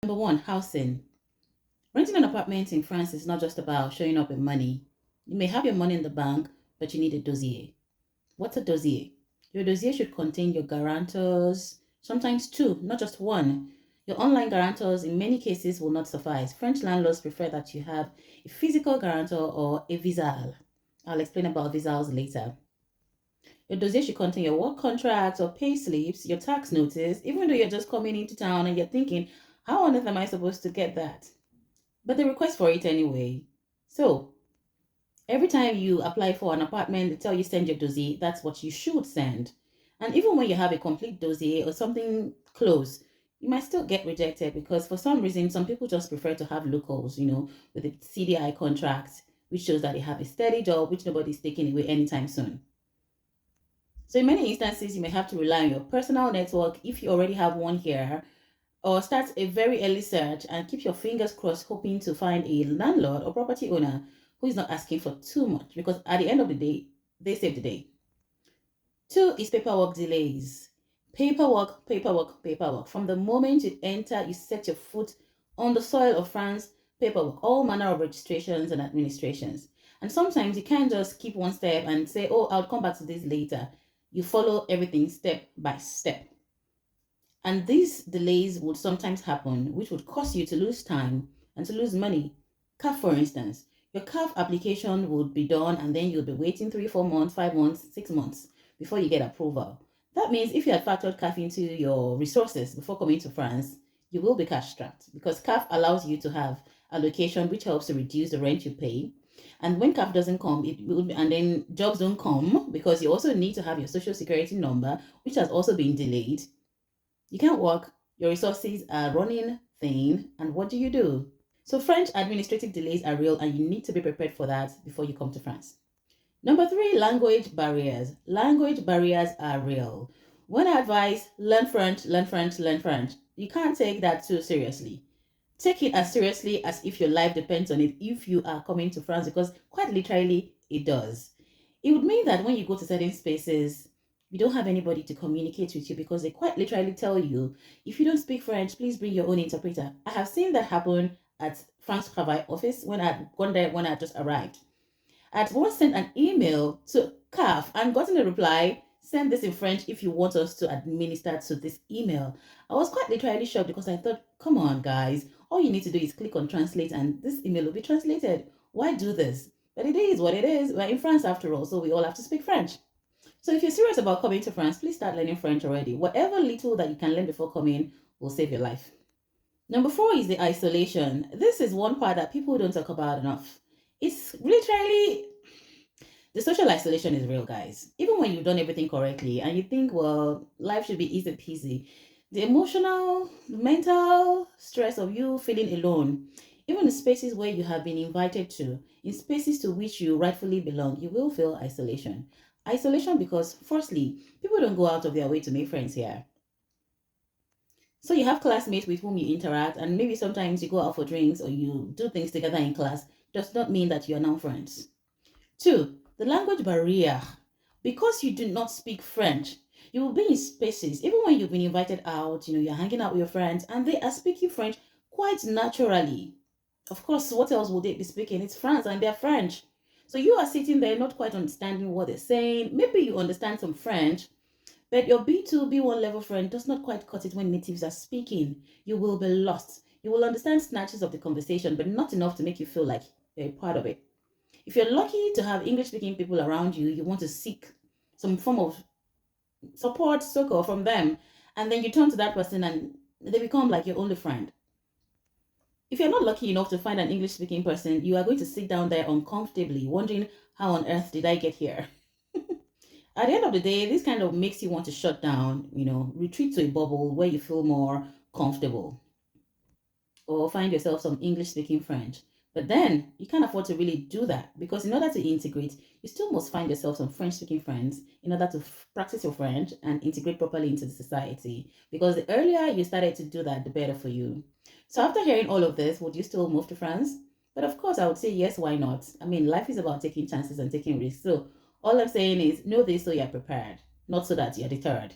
Number one, housing. Renting an apartment in France is not just about showing up with money. You may have your money in the bank, but you need a dossier. What's a dossier? Your dossier should contain your guarantors, sometimes two, not just one. Your online guarantors, in many cases, will not suffice. French landlords prefer that you have a physical guarantor or a visal. I'll explain about visals later. Your dossier should contain your work contracts or pay slips, your tax notice, even though you're just coming into town and you're thinking, how on earth am I supposed to get that? But they request for it anyway. So every time you apply for an apartment, they tell you send your dossier. That's what you should send. And even when you have a complete dossier or something close, you might still get rejected because for some reason, some people just prefer to have locals, with a CDI contract, which shows that they have a steady job, which nobody's taking away anytime soon. So in many instances, you may have to rely on your personal network if you already have one here, or start a very early search and keep your fingers crossed hoping to find a landlord or property owner who is not asking for too much because at the end of the day, they save the day. Two is paperwork delays. Paperwork, paperwork, paperwork. From the moment you enter, you set your foot on the soil of France, paperwork, all manner of registrations and administrations. And sometimes you can't just keep one step and say, oh, I'll come back to this later. You follow everything step by step. And these delays would sometimes happen, which would cause you to lose time and to lose money. CAF, for instance, your CAF application would be done and then you'll be waiting 3, 4 months, 5 months, 6 months before you get approval. That means if you had factored CAF into your resources before coming to France, you will be cash strapped because CAF allows you to have allocation, which helps to reduce the rent you pay. And when CAF doesn't come, it will be, and then jobs don't come because you also need to have your social security number, which has also been delayed. You can't work, your resources are running thin, and what do? So French administrative delays are real and you need to be prepared for that before you come to France. Number three, language barriers. Language barriers are real. When I advise learn French, learn French, learn French, you can't take that too seriously. Take it as seriously as if your life depends on it if you are coming to France because quite literally it does. It would mean that when you go to certain spaces, you don't have anybody to communicate with you because they quite literally tell you, if you don't speak French, please bring your own interpreter. I have seen that happen at France Travail office when I had gone there when I just arrived. I had once sent an email to CAF and gotten a reply, send this in French if you want us to administer to this email. I was quite literally shocked because I thought, come on guys, all you need to do is click on translate and this email will be translated. Why do this? But it is what it is. We're in France after all, so we all have to speak French. So if you're serious about coming to France, please start learning French already. Whatever little that you can learn before coming will save your life. Number four is the isolation. This is one part that people don't talk about enough. It's literally the social isolation is real, guys. Even when you've done everything correctly and you think, well, life should be easy peasy, the emotional, mental stress of you feeling alone, even in spaces where you have been invited to, in spaces to which you rightfully belong, you will feel isolation. Isolation because, firstly, people don't go out of their way to make friends here. So you have classmates with whom you interact, and maybe sometimes you go out for drinks or you do things together in class, does not mean that you are now friends. Two, the language barrier. Because you do not speak French, you will be in spaces, even when you've been invited out, you're hanging out with your friends, and they are speaking French quite naturally. Of course, what else would they be speaking? It's France and they're French. So you are sitting there not quite understanding what they're saying. Maybe you understand some French, but your B2, B1 level friend does not quite cut it when natives are speaking. You will be lost. You will understand snatches of the conversation, but not enough to make you feel like you're a part of it. If you're lucky to have English speaking people around you, you want to seek some form of support, succor from them, and then you turn to that person and they become like your only friend. If you're not lucky enough to find an English speaking person, you are going to sit down there uncomfortably, wondering how on earth did I get here? At the end of the day, this kind of makes you want to shut down, retreat to a bubble where you feel more comfortable or find yourself some English speaking French. But then you can't afford to really do that because in order to integrate, you still must find yourself some French speaking friends in order to practice your French and integrate properly into the society. Because the earlier you started to do that, the better for you. So after hearing all of this, would you still move to France? But of course, I would say yes, why not? I mean, life is about taking chances and taking risks. So all I'm saying is know this so you're prepared, not so that you're deterred.